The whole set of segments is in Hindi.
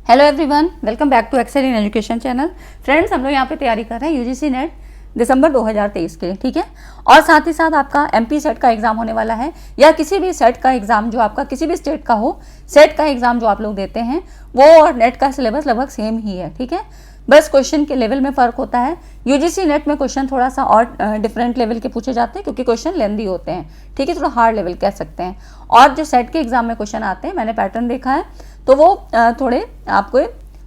Hello everyone, welcome back to Excel in Education channel. Friends, हम लोग यहाँ पे तैयारी कर रहे हैं यूजीसी नेट दिसंबर 2023 के लिए, ठीक है। और साथ ही साथ आपका एमपी सेट का एग्जाम होने वाला है, या किसी भी सेट का एग्जाम जो आपका किसी भी स्टेट का हो, सेट का एग्जाम जो आप लोग देते हैं वो और नेट का सिलेबस लगभग सेम ही है, ठीक है। बस क्वेश्चन के लेवल में फ़र्क होता है। यूजीसी नेट में क्वेश्चन थोड़ा सा और डिफरेंट लेवल के पूछे जाते हैं, क्योंकि क्वेश्चन लेंदी होते हैं, ठीक है, थोड़ा हार्ड लेवल कह सकते हैं। और जो सेट के एग्जाम में क्वेश्चन आते हैं, मैंने पैटर्न देखा है, तो वो थोड़े आपको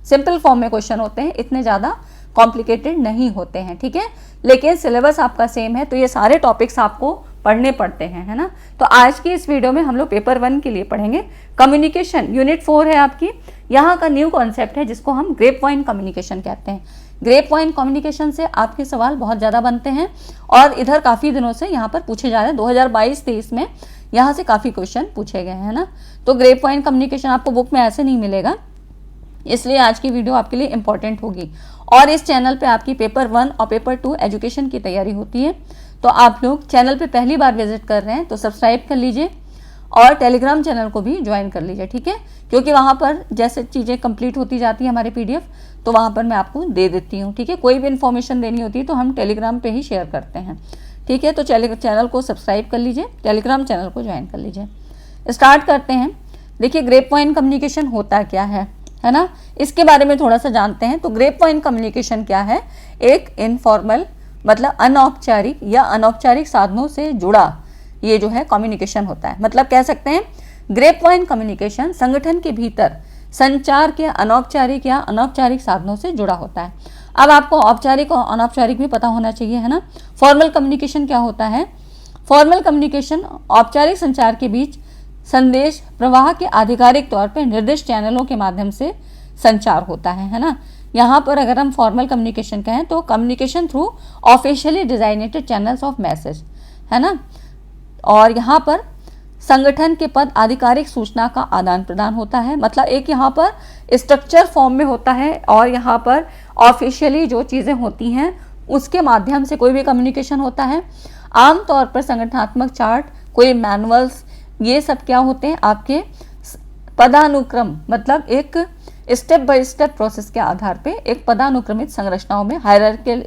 सिंपल फॉर्म में क्वेश्चन होते हैं, इतने ज़्यादा कॉम्प्लिकेटेड नहीं होते हैं, ठीक है। लेकिन सिलेबस आपका सेम है, तो ये सारे टॉपिक्स आपको पढ़ने पड़ते हैं, है ना। तो आज की इस वीडियो में हम लोग पेपर 1 के लिए पढ़ेंगे कम्युनिकेशन, यूनिट 4 है आपकी। यहाँ का न्यू कॉन्सेप्ट है जिसको हम ग्रेप वाइन कम्युनिकेशन कहते हैं। ग्रेप वाइन कम्युनिकेशन से आपके सवाल बहुत ज़्यादा बनते हैं और इधर काफ़ी दिनों से यहाँ पर पूछे जा रहे हैं। 2022-23 में यहाँ से काफ़ी क्वेश्चन पूछे गए हैं ना। तो ग्रेप वाइन कम्युनिकेशन आपको बुक में ऐसे नहीं मिलेगा, इसलिए आज की वीडियो आपके लिए इंपॉर्टेंट होगी। और इस चैनल पे आपकी पेपर 1 और पेपर 2 एजुकेशन की तैयारी होती है। तो आप लोग चैनल पे पहली बार विजिट कर रहे हैं तो सब्सक्राइब कर लीजिए और टेलीग्राम चैनल को भी ज्वाइन कर लीजिए, ठीक है। क्योंकि वहाँ पर जैसे चीज़ें कंप्लीट होती जाती है हमारे पीडीएफ, तो वहाँ पर मैं आपको दे देती हूँ, ठीक है। कोई भी इन्फॉर्मेशन देनी होती है तो हम टेलीग्राम पे ही शेयर करते हैं, ठीक है। तो चैनल को सब्सक्राइब कर लीजिए, टेलीग्राम चैनल को ज्वाइन कर लीजिए। स्टार्ट करते हैं। देखिए, ग्रेप वाइन कम्युनिकेशन होता क्या है ना, इसके बारे में थोड़ा सा जानते हैं। तो ग्रेप वाइन कम्युनिकेशन क्या है? एक इनफॉर्मल मतलब अनौपचारिक या अनौपचारिक साधनों से जुड़ा ये जो है कम्युनिकेशन होता है। मतलब कह सकते हैं ग्रेप वाइन कम्युनिकेशन संगठन के भीतर संचार के अनौपचारिक या अनौपचारिक साधनों से जुड़ा होता है। अब आपको औपचारिक और अनौपचारिक भी पता होना चाहिए, है ना। फॉर्मल कम्युनिकेशन क्या होता है? फॉर्मल कम्युनिकेशन औपचारिक संचार के बीच संदेश प्रवाह के आधिकारिक तौर पर निर्दिष्ट चैनलों के माध्यम से संचार होता है ना। यहाँ पर अगर हम फॉर्मल कम्युनिकेशन कहें तो communication through officially designated channels of message, है ना। और यहाँ पर संगठन के पद आधिकारिक सूचना का आदान प्रदान होता है। मतलब एक यहाँ पर स्ट्रक्चर फॉर्म में होता है और यहाँ पर ऑफिशियली जो चीज़ें होती हैं उसके माध्यम से कोई भी कम्युनिकेशन होता है। आमतौर पर संगठनात्मक चार्ट, कोई मैनुअल्स, ये सब क्या होते हैं आपके पदानुक्रम, मतलब एक स्टेप बाय स्टेप प्रोसेस के आधार पे एक पदानुक्रमित संरचनाओं में हायरार्किकल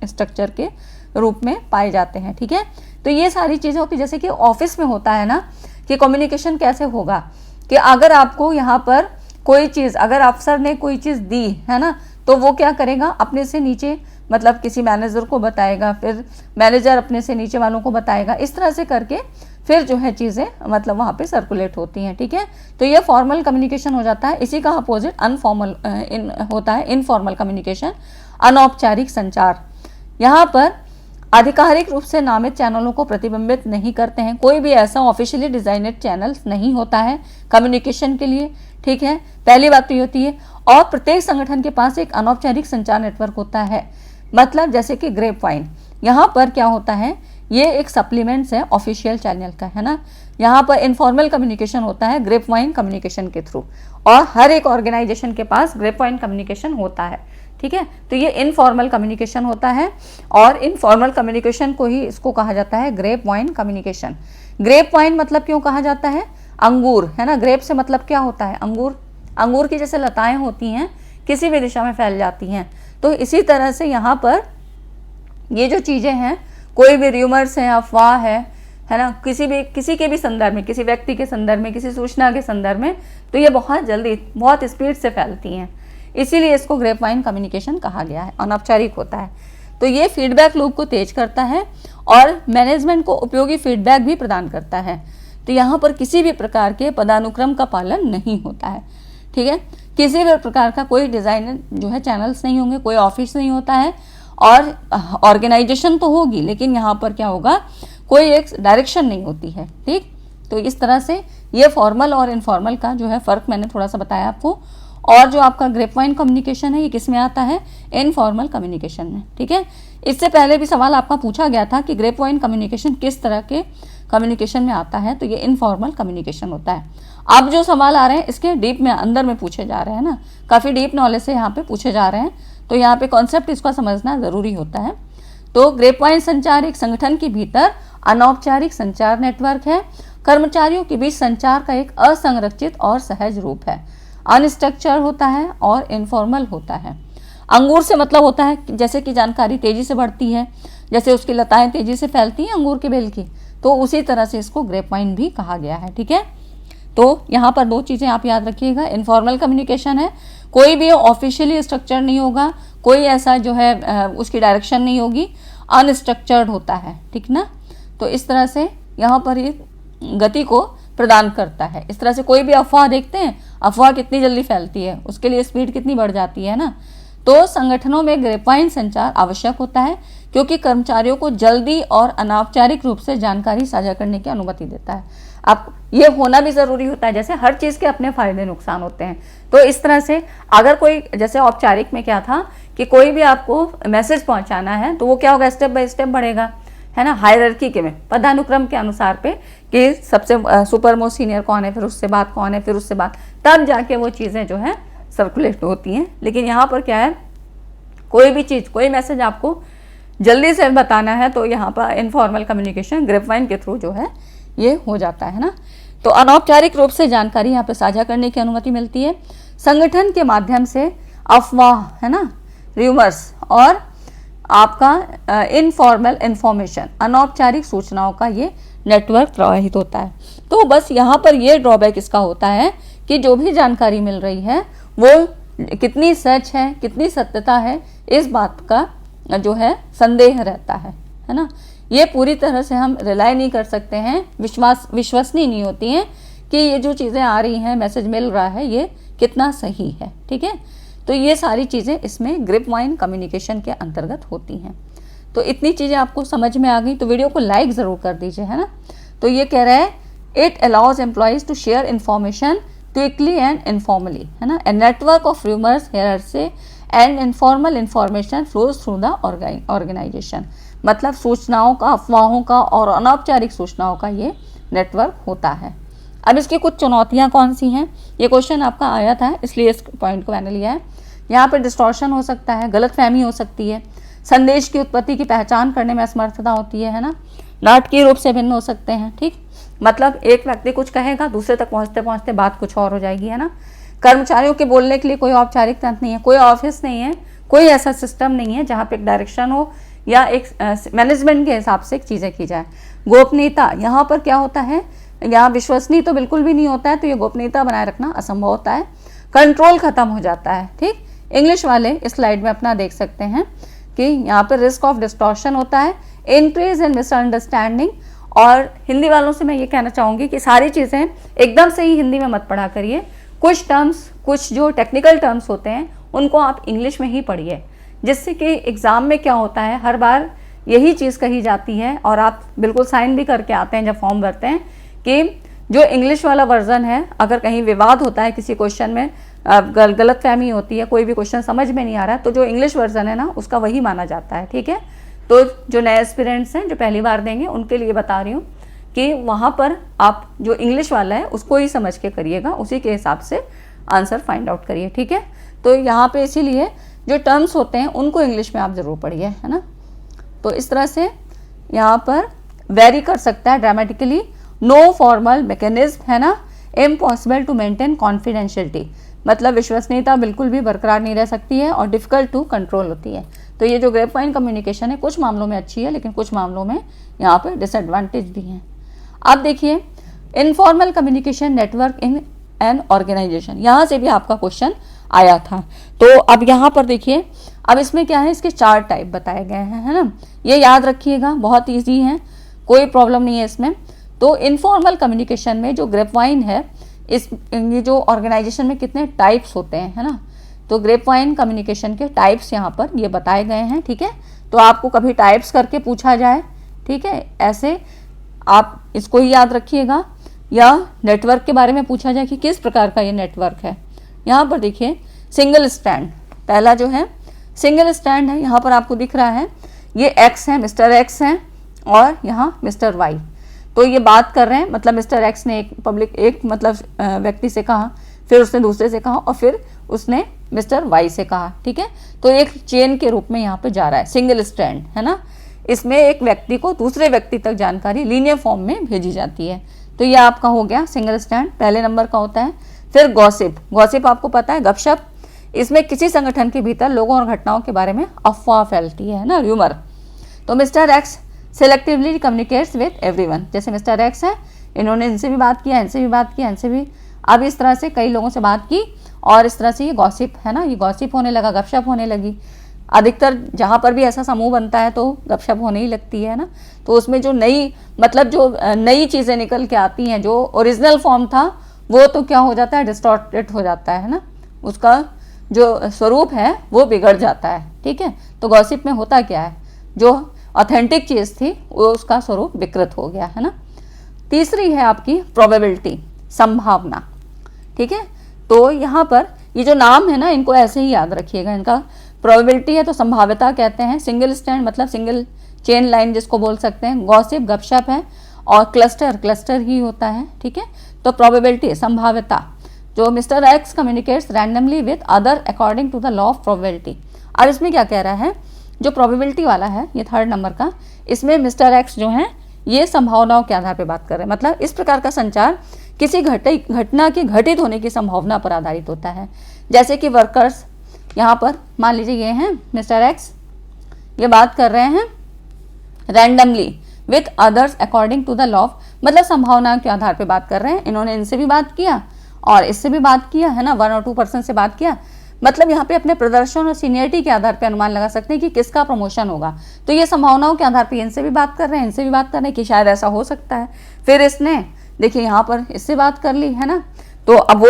स्ट्रक्चर के रूप में पाए जाते हैं, ठीक है। तो ये सारी चीज़ें होती, जैसे कि ऑफिस में होता है ना कि कम्युनिकेशन कैसे होगा कि अगर आपको यहाँ पर कोई चीज़, अगर अफसर ने कोई चीज़ दी है ना, तो वो क्या करेगा, अपने से नीचे मतलब किसी मैनेजर को बताएगा, फिर मैनेजर अपने से नीचे वालों को बताएगा, इस तरह से करके फिर जो है चीज़ें मतलब वहाँ पे सर्कुलेट होती हैं, ठीक है। तो ये फॉर्मल कम्युनिकेशन हो जाता है। इसी का अपोजिट अनफॉर्मल होता है इनफॉर्मल कम्युनिकेशन, अनौपचारिक संचार। यहाँ पर आधिकारिक रूप से नामित चैनलों को प्रतिबिंबित नहीं करते हैं। कोई भी ऐसा ऑफिशियली डिजाइनेड चैनल्स नहीं होता है कम्युनिकेशन के लिए, ठीक है। पहली बात तो ये होती है। और प्रत्येक संगठन के पास एक अनौपचारिक संचार नेटवर्क होता है। मतलब जैसे कि ग्रेप वाइन, यहाँ पर क्या होता है, ये एक सप्लीमेंट्स है ऑफिशियल चैनल का, है ना। यहाँ पर इनफॉर्मल कम्युनिकेशन होता है ग्रेप वाइन कम्युनिकेशन के थ्रू, और हर एक ऑर्गेनाइजेशन के पास ग्रेप वाइन कम्युनिकेशन होता है, ठीक है। तो ये इनफॉर्मल कम्युनिकेशन होता है और इनफॉर्मल कम्युनिकेशन को ही इसको कहा जाता है grapevine communication. Grapevine मतलब क्यों कहा जाता है? अंगूर, है ना। ग्रेप से मतलब क्या होता है? अंगूर। अंगूर की जैसे लताएं होती हैं किसी भी दिशा में फैल जाती हैं, तो इसी तरह से यहाँ पर ये जो चीज़ें हैं, कोई भी र्यूमर्स हैं, अफवाह है ना, किसी के भी संदर्भ में, किसी व्यक्ति के संदर्भ में, किसी सूचना के संदर्भ में, तो ये बहुत जल्दी बहुत स्पीड से फैलती हैं। इसीलिए इसको ग्रेप वाइन कम्युनिकेशन कहा गया है, अनौपचारिक होता है। तो ये फीडबैक लूप को तेज करता है और मैनेजमेंट को उपयोगी फीडबैक भी प्रदान करता है। तो यहाँ पर किसी भी प्रकार के पदानुक्रम का पालन नहीं होता है, ठीक है। किसी भी प्रकार का कोई डिजाइनर जो है चैनल्स नहीं होंगे, कोई ऑफिस नहीं होता है, और ऑर्गेनाइजेशन तो होगी लेकिन यहाँ पर क्या होगा, कोई एक डायरेक्शन नहीं होती है, ठीक। तो इस तरह से ये फॉर्मल और इनफॉर्मल का जो है फ़र्क मैंने थोड़ा सा बताया आपको। और जो आपका ग्रेप वाइन कम्युनिकेशन है ये किस में आता है? इनफॉर्मल कम्युनिकेशन में, ठीक है। इससे पहले भी सवाल आपका पूछा गया था कि ग्रेप वाइन कम्युनिकेशन किस तरह के कम्युनिकेशन में आता है, तो ये इनफॉर्मल कम्युनिकेशन होता है। अब जो सवाल आ रहे हैं इसके डीप में अंदर में पूछे जा रहे हैं ना, काफ़ी डीप नॉलेज से यहाँ पे पूछे जा रहे हैं, तो यहाँ पे कॉन्सेप्ट इसका समझना ज़रूरी होता है। तो ग्रेप वाइन संचार एक संगठन के भीतर अनौपचारिक संचार नेटवर्क है। कर्मचारियों के बीच संचार का एक असंरचित और सहज रूप है। अनस्ट्रक्चर होता है और इनफॉर्मल होता है। अंगूर से मतलब होता है जैसे कि जानकारी तेजी से बढ़ती है, जैसे उसकी लताएं तेजी से फैलती हैं अंगूर के बेल की, तो उसी तरह से इसको ग्रेपवाइन भी कहा गया है। ठीक है, तो यहाँ पर दो चीज़ें आप याद रखिएगा, इनफॉर्मल कम्युनिकेशन है, कोई भी ऑफिशियली स्ट्रक्चर नहीं होगा, कोई ऐसा जो है उसकी डायरेक्शन नहीं होगी, अनस्ट्रक्चर्ड होता है। ठीक ना, तो इस तरह से यहाँ पर ये गति को प्रदान करता है। इस तरह से कोई भी अफवाह देखते हैं, अफवाह कितनी जल्दी फैलती है, उसके लिए स्पीड कितनी बढ़ जाती है ना। तो संगठनों में ग्रेपवाइन संचार आवश्यक होता है क्योंकि कर्मचारियों को जल्दी और अनौपचारिक रूप से जानकारी साझा करने की अनुमति देता है। अब ये होना भी ज़रूरी होता है, जैसे हर चीज़ के अपने फायदे नुकसान होते हैं। तो इस तरह से अगर कोई, जैसे औपचारिक में क्या था कि कोई भी आपको मैसेज पहुंचाना है तो वो क्या होगा, स्टेप बाय स्टेप बढ़ेगा, है ना, हायरार्की के में, पदानुक्रम के अनुसार पे कि सबसे सुपर मोस्ट सीनियर कौन है, फिर उससे बात कौन है, फिर उससे बात, तब जाके वो चीज़ें जो है सर्कुलेट होती हैं। लेकिन यहाँ पर क्या है, कोई भी चीज़, कोई मैसेज आपको जल्दी से बताना है तो यहाँ पर इनफॉर्मल कम्युनिकेशन ग्रेपवाइन के थ्रू जो है ये हो जाता है ना। तो अनौपचारिक रूप से जानकारी यहाँ पे साझा करने की अनुमति मिलती है। संगठन के माध्यम से अफवाह, है ना, र्यूमर्स और आपका इनफॉर्मल इंफॉर्मेशन, अनौपचारिक सूचनाओं का ये नेटवर्क प्रवाहित होता है। तो बस यहाँ पर ये ड्रॉबैक इसका होता है कि जो भी जानकारी मिल रही है वो कितनी सच है, कितनी सत्यता है, इस बात का जो है संदेह रहता है ना। ये पूरी तरह से हम रिलाई नहीं कर सकते हैं, विश्वसनीय नहीं होती हैं कि ये जो चीज़ें आ रही हैं, मैसेज मिल रहा है, ये कितना सही है। ठीक है, तो ये सारी चीज़ें इसमें ग्रेपवाइन कम्युनिकेशन के अंतर्गत होती हैं। तो इतनी चीज़ें आपको समझ में आ गई तो वीडियो को लाइक ज़रूर कर दीजिए, है ना। तो ये कह रहा है it allows employees to share information quickly and informally, है ना। A network of rumours, hearsay and informal information flows through the organisation. मतलब सूचनाओं का, अफवाहों का और अनौपचारिक सूचनाओं का ये नेटवर्क होता है। अब इसकी कुछ चुनौतियाँ कौन सी हैं, ये क्वेश्चन आपका आया था, इसलिए इस पॉइंट को मैंने लिया है। यहाँ पर डिस्टॉर्शन हो सकता है, गलतफहमी हो सकती है, संदेश की उत्पत्ति की पहचान करने में असमर्थता होती है ना, नाटकीय रूप से भिन्न हो सकते हैं। ठीक, मतलब एक व्यक्ति कुछ कहेगा, दूसरे तक पहुँचते पहुँचते बात कुछ और हो जाएगी, है ना। कर्मचारियों के बोलने के लिए कोई औपचारिक तंत्र नहीं है, कोई ऑफिस नहीं है, कोई ऐसा सिस्टम नहीं है जहाँ पे एक डायरेक्शन हो या एक मैनेजमेंट के हिसाब से चीज़ें की जाए। गोपनीयता, यहाँ पर क्या होता है, यहाँ विश्वसनीय तो बिल्कुल भी नहीं होता है, तो ये गोपनीयता बनाए रखना असंभव होता है। कंट्रोल खत्म हो जाता है। ठीक, इंग्लिश वाले इस स्लाइड में अपना देख सकते हैं कि यहाँ पर रिस्क ऑफ डिस्टॉर्शन होता है, इंक्रीज इन मिसअंडरस्टैंडिंग। और हिंदी वालों से मैं ये कहना चाहूँगी कि सारी चीज़ें एकदम से ही हिंदी में मत पढ़ा करिए, कुछ टर्म्स, कुछ जो टेक्निकल टर्म्स होते हैं उनको आप इंग्लिश में ही पढ़िए, जिससे कि एग्ज़ाम में क्या होता है, हर बार यही चीज़ कही जाती है और आप बिल्कुल साइन भी करके आते हैं जब फॉर्म भरते हैं कि जो इंग्लिश वाला वर्जन है, अगर कहीं विवाद होता है किसी क्वेश्चन में, गलतफहमी होती है, कोई भी क्वेश्चन समझ में नहीं आ रहा है, तो जो इंग्लिश वर्जन है ना उसका वही माना जाता है। ठीक है, तो जो नए एस्पिरेंट्स हैं जो पहली बार देंगे उनके लिए बता रही हूँ कि वहाँ पर आप जो इंग्लिश वाला है उसको ही समझ के करिएगा, उसी के हिसाब से आंसर फाइंड आउट करिए। ठीक है, तो यहाँ पे इसीलिए जो टर्म्स होते हैं उनको इंग्लिश में आप ज़रूर पढ़िए, है ना। तो इस तरह से यहाँ पर वेरी कर सकता है ड्रामेटिकली, नो फॉर्मल मैकेनिज्म, है ना, इम्पॉसिबल टू मेंटेन कॉन्फिडेंशियलिटी, मतलब विश्वसनीयता बिल्कुल भी बरकरार नहीं रह सकती है और डिफ़िकल्ट टू कंट्रोल होती है। तो ये जो ग्रेपवाइन कम्युनिकेशन है कुछ मामलों में अच्छी है, लेकिन कुछ मामलों में यहाँ पर डिसएडवांटेज भी हैं। अब देखिए informal communication network in an organisation, यहाँ से भी आपका क्वेश्चन आया था। तो अब यहाँ पर देखिए, अब इसमें क्या है, इसके 4 टाइप बताए गए हैं, है ना। ये याद रखिएगा, बहुत ईजी है, कोई प्रॉब्लम नहीं है इसमें। तो इनफॉर्मल कम्युनिकेशन में जो ग्रेपवाइन है, ये जो ऑर्गेनाइजेशन में कितने टाइप्स होते हैं, है ना। तो ग्रेपवाइन कम्युनिकेशन के टाइप्स यहाँ पर ये बताए गए हैं। ठीक है, तो आपको कभी टाइप्स करके पूछा जाए, ठीक है, ऐसे आप इसको ही याद रखिएगा, या नेटवर्क के बारे में पूछा जाए कि किस प्रकार का ये नेटवर्क है। यहाँ पर देखिए सिंगल स्टैंड, पहला जो है सिंगल स्टैंड है, यहाँ पर आपको दिख रहा है ये एक्स है, मिस्टर एक्स हैं, और यहाँ मिस्टर वाई। तो ये बात कर रहे हैं, मतलब मिस्टर एक्स ने एक व्यक्ति से कहा, फिर उसने दूसरे से कहा, और फिर उसने मिस्टर वाई से कहा। ठीक है, तो एक चेन के रूप में यहाँ पे जा रहा है, सिंगल स्टैंड, है ना। इसमें एक व्यक्ति को दूसरे व्यक्ति तक जानकारी लीनियर फॉर्म में भेजी जाती है। तो ये आपका हो गया सिंगल स्टैंड, पहले नंबर का होता है। फिर गॉसिप, गॉसिप आपको पता है गपशप, इसमें किसी संगठन के भीतर लोगों और घटनाओं के बारे में अफवाह फैलती है ना, र्यूमर। तो mister X selectively communicates with everyone, जैसे मिस्टर एक्स है, इन्होंने इनसे भी बात किया, इनसे भी बात किया, इनसे भी, अब इस तरह से कई लोगों से बात की और इस तरह से ये गॉसिप है ना, ये गॉसिप होने लगा, गपशप होने लगी। अधिकतर जहाँ पर भी ऐसा समूह बनता है तो गपशप होने ही लगती है ना। तो उसमें जो नई मतलब जो नई चीज़ें निकल के आती हैं, जो ओरिजिनल फॉर्म था वो तो क्या हो जाता है, डिस्टॉर्टेड हो जाता है ना, उसका जो स्वरूप है वो बिगड़ जाता है। ठीक है, तो गॉसिप में होता क्या है, जो ऑथेंटिक चीज़ थी वो उसका स्वरूप विकृत हो गया है ना। तीसरी है आपकी प्रोबेबिलिटी, संभावना। ठीक है, तो यहाँ पर ये जो नाम है ना, इनको ऐसे ही याद रखिएगा, इनका प्रोबेबिलिटी है तो संभाव्यता कहते हैं, सिंगल स्टैंड मतलब सिंगल चेन लाइन जिसको बोल सकते हैं, गॉसिप गपशप है, और क्लस्टर क्लस्टर ही होता है। ठीक है, तो प्रोबेबिलिटी संभाव्यता, जो mister X communicates randomly with other according to the law of probability. और इसमें क्या कह रहा है, जो प्रोबेबिलिटी वाला है ये 3rd नंबर का, इसमें मिस्टर एक्स जो है ये संभावनाओं के आधार पर बात कर रहे हैं। मतलब इस प्रकार का संचार किसी घटना के घटित होने की संभावना पर आधारित होता है। जैसे कि वर्कर्स, यहाँ पर मान लीजिए ये हैं मिस्टर एक्स, ये बात कर रहे हैं randomly with others according to the law of, मतलब संभावनाओं के आधार पर बात कर रहे हैं। इन्होंने इनसे भी बात किया और इससे भी बात किया है ना, 1 और 2 पर्सन से बात किया, मतलब यहाँ पे अपने प्रदर्शन और सीनियरिटी के आधार पे अनुमान लगा सकते हैं कि किसका प्रमोशन होगा। तो ये संभावनाओं के आधार पे इनसे भी बात कर रहे हैं, इनसे भी बात कर रहे हैं कि शायद ऐसा हो सकता है। फिर इसने देखिए यहाँ पर इससे बात कर ली है ना, तो अब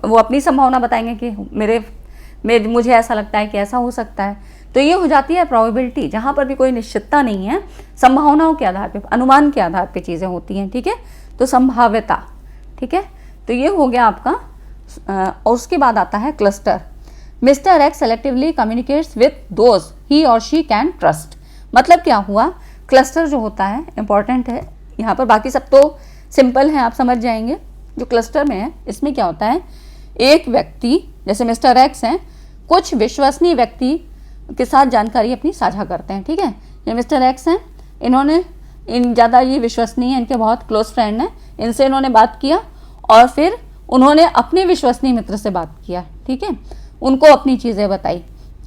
वो अपनी संभावना बताएंगे कि मुझे ऐसा लगता है कि ऐसा हो सकता है। तो ये हो जाती है प्रोबेबिलिटी, जहाँ पर भी कोई निश्चितता नहीं है, संभावनाओं के आधार पे, अनुमान के आधार पे चीज़ें होती हैं। ठीक है, तो संभाव्यता। ठीक है, तो ये हो गया आपका। और उसके बाद आता है cluster. Mister X selectively communicates with those he और शी कैन ट्रस्ट। मतलब क्या हुआ, क्लस्टर जो होता है इंपॉर्टेंट है यहाँ पर, बाकी सब तो सिंपल है, आप समझ जाएंगे। जो क्लस्टर में है इसमें क्या होता है, एक व्यक्ति जैसे मिस्टर एक्स हैं, कुछ विश्वसनीय व्यक्ति के साथ जानकारी अपनी साझा करते हैं। ठीक है, ये मिस्टर एक्स हैं, इन्होंने ज़्यादा ये विश्वसनीय हैं, इनके बहुत क्लोज फ्रेंड हैं, इनसे इन्होंने बात किया और फिर उन्होंने अपने विश्वसनीय मित्र से बात किया। ठीक है, उनको अपनी चीज़ें बताई,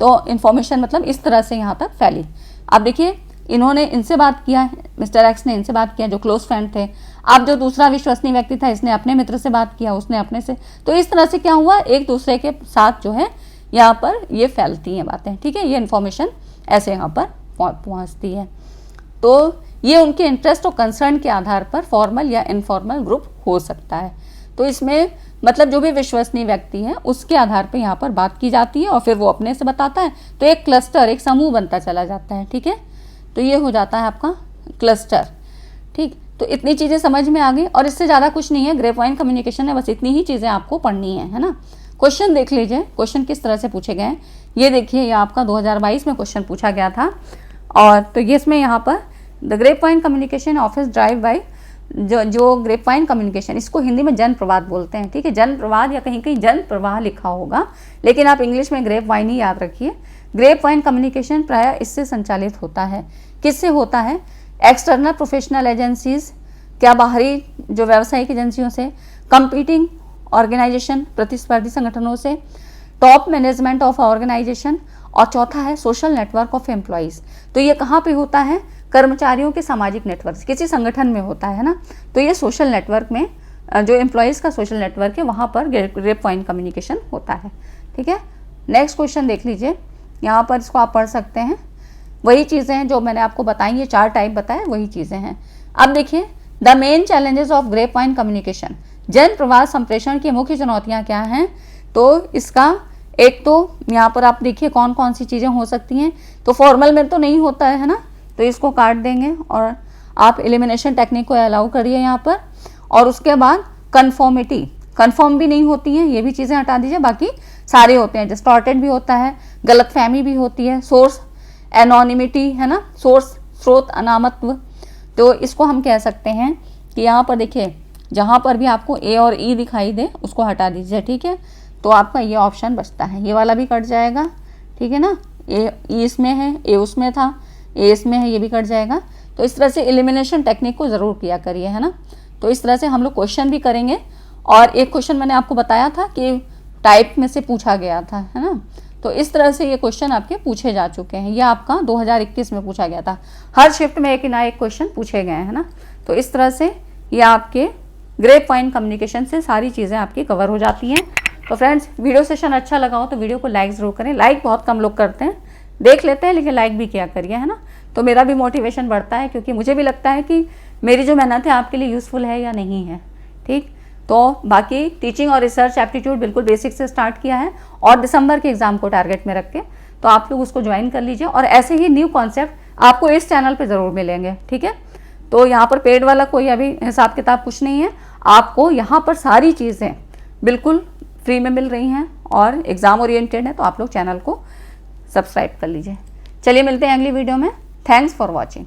तो इन्फॉर्मेशन मतलब इस तरह से यहाँ तक फैली। अब देखिए इन्होंने इनसे बात किया, मिस्टर एक्स ने इनसे बात किया जो क्लोज फ्रेंड थे। अब जो दूसरा विश्वसनीय व्यक्ति था, इसने अपने मित्र से बात किया, उसने अपने से, तो इस तरह से क्या हुआ, एक दूसरे के साथ जो है यहाँ पर ये फैलती हैं बातें। ठीक है, ये इन्फॉर्मेशन ऐसे यहाँ पर पहुँचती है। तो ये उनके इंटरेस्ट और कंसर्न के आधार पर फॉर्मल या इनफॉर्मल ग्रुप हो सकता है। तो इसमें मतलब जो भी विश्वसनीय व्यक्ति है उसके आधार पे यहाँ पर बात की जाती है और फिर वो अपने से बताता है, तो एक क्लस्टर, एक समूह बनता चला जाता है। ठीक है, तो ये हो जाता है आपका क्लस्टर। ठीक, तो इतनी चीज़ें समझ में आ गई और इससे ज़्यादा कुछ नहीं है, ग्रेपवाइन कम्युनिकेशन है, बस इतनी ही चीज़ें आपको पढ़नी है ना। क्वेश्चन देख लीजिए, क्वेश्चन किस तरह से पूछे गए हैं। ये देखिए, ये आपका 2022 में क्वेश्चन पूछा गया था, और तो ये इसमें यहाँ पर the grapevine communication office drive by, जो ग्रेपवाइन कम्युनिकेशन, इसको हिंदी में जन प्रवाद बोलते हैं। ठीक है, जन प्रवाद या कहीं कहीं जन प्रवाह लिखा होगा, लेकिन आप इंग्लिश में ग्रेपवाइन ही याद रखिए। ग्रेपवाइन कम्युनिकेशन प्रायः इससे संचालित होता है। किससे होता है, एक्सटर्नल प्रोफेशनल एजेंसीज, क्या बाहरी जो व्यावसायिक एजेंसियों से, कंपीटिंग ऑर्गेनाइजेशन, प्रतिस्पर्धी संगठनों से, टॉप मैनेजमेंट ऑफ ऑर्गेनाइजेशन, और चौथा है सोशल नेटवर्क ऑफ एम्प्लॉयज़। तो ये कहाँ पे होता है, कर्मचारियों के सामाजिक नेटवर्क, किसी संगठन में होता है ना। तो ये सोशल नेटवर्क में, जो एम्प्लॉयज़ का सोशल नेटवर्क है, वहाँ पर ग्रेपवाइन कम्युनिकेशन होता है। ठीक है, नेक्स्ट क्वेश्चन देख लीजिए, यहाँ पर इसको आप पढ़ सकते हैं। वही चीज़ें हैं जो मैंने आपको बताई, ये 4 टाइप बताए, वही चीज़ें हैं। अब देखिए, the main challenges of grapevine communication, जन प्रवाद संप्रेषण की मुख्य चुनौतियाँ क्या हैं। तो इसका एक तो यहाँ पर आप देखिए कौन कौन सी चीज़ें हो सकती हैं। तो फॉर्मल में तो नहीं होता है ना, तो इसको काट देंगे और आप एलिमिनेशन टेक्निक को अलाउ करिए यहाँ पर। और उसके बाद कन्फॉर्मिटी, कन्फर्म भी नहीं होती है, ये भी चीज़ें हटा दीजिए, बाकी सारे होते हैं। डिस्टॉर्टेड भी होता है, गलतफहमी भी होती है, सोर्स एनोनिमिटी है ना, सोर्स स्रोत अनामत्व। तो इसको हम कह सकते हैं कि यहाँ पर देखिए, जहाँ पर भी आपको ए और ई दिखाई दे उसको हटा दीजिए। ठीक है, तो आपका ये ऑप्शन बचता है, ये वाला भी कट जाएगा। ठीक है ना, ए ई इसमें है, ए उसमें था, ए इसमें है, ये भी कट जाएगा। तो इस तरह से एलिमिनेशन टेक्निक को ज़रूर किया करिए, है ना। तो इस तरह से हम लोग क्वेश्चन भी करेंगे और एक क्वेश्चन मैंने आपको बताया था कि टाइप में से पूछा गया था, है ना। तो इस तरह से ये क्वेश्चन आपके पूछे जा चुके हैं। ये आपका 2021 में पूछा गया था। हर शिफ्ट में एक ना एक क्वेश्चन पूछे गए हैं ना। तो इस तरह से ये आपके ग्रेप वाइन कम्युनिकेशन से सारी चीज़ें आपकी कवर हो जाती हैं। तो फ्रेंड्स, वीडियो सेशन अच्छा लगा हो तो वीडियो को लाइक ज़रूर करें। लाइक बहुत कम लोग करते हैं, देख लेते हैं, लेकिन लाइक भी किया करिए, है ना। तो मेरा भी मोटिवेशन बढ़ता है, क्योंकि मुझे भी लगता है कि मेरी जो मेहनत है आपके लिए यूज़फुल है या नहीं है। ठीक, तो बाकी टीचिंग और रिसर्च एप्टीट्यूड बिल्कुल बेसिक से स्टार्ट किया है, और दिसंबर के एग्ज़ाम को टारगेट में रख के तो आप लोग उसको ज्वाइन कर लीजिए। और ऐसे ही न्यू कॉन्सेप्ट आपको इस चैनल पे ज़रूर मिलेंगे, ठीक है। तो यहाँ पर पेड वाला कोई अभी हिसाब किताब कुछ नहीं है, आपको यहाँ पर सारी चीज़ें बिल्कुल फ्री में मिल रही हैं और एग्ज़ाम ओरिएंटेड है। तो आप लोग चैनल को सब्सक्राइब कर लीजिए। चलिए मिलते हैं अगली वीडियो में। Thanks for watching.